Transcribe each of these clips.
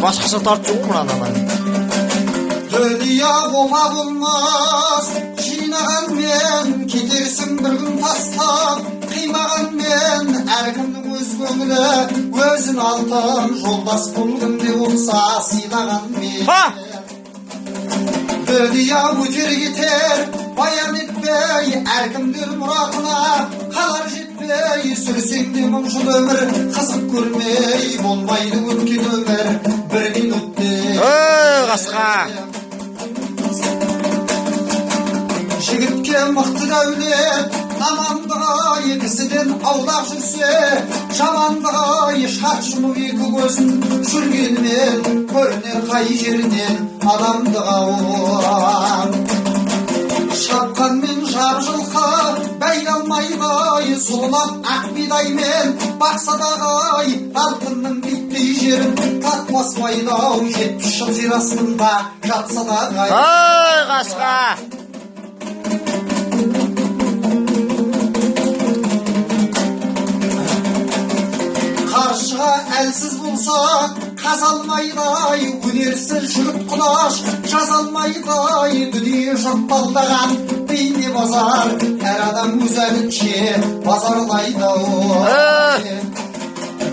башкача тартып жүр го мынаны. Dünya bola bulmaz, жинаған мен кетерсің бір күн тастап, қимаған мен әркімнің өз көңілі, өзін алтын жолдас болдым деп болса сыйлаған мен. Dünya өтер кетер, баян етпей, әркімдер мұратына қалар жетпей, сүрсең де мұңшыл өмір, қызық көрмей, болмайды өткен өмір, бір минутте. Қасқа! Жігітке мықты дәулет, амандығы кісіден аулақ жүрсе, жамандығы шарт жұмып екі көзін жүргенмен көрінер қай жерінен адамдығы ауыр. Шапқанмен жар жылқы бәй алмайды, сұлылап ақ бидаймен бақсадағы алтынның биттей жерін татпаспайды-ау, 70 жыл жер астында жатса дағы. Қасқа! Қаршыға әлсіз болса қазалмайды, өнерсіз жігіт құлаш жазалмайды, дүние жұртталдаған бейне базар, әр адам өз әлінше базарлайды.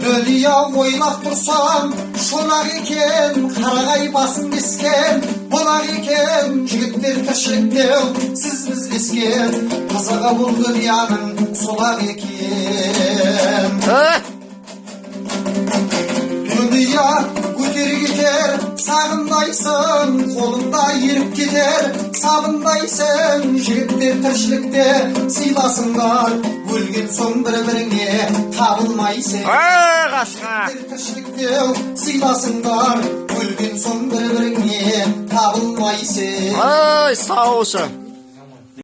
Дүние ойлап тұрсам шолақ екен, қарағай басын кескен болақ екен, жігіттер тіршіліктеу сіз іздескен, қызығы бұл дүнияның солақ екен. Дүния өтер кетер, сағындайсың, қолында еріп кетер, сабындайсың, жігіттер тіршілікте сыйласыңдар, өлген соң бір-біріңе табылмайсың. Қасқа! Тіршіліктеу сыйласыңдар, өлген соң бір-біріңе табылмайсың. Сау болсын.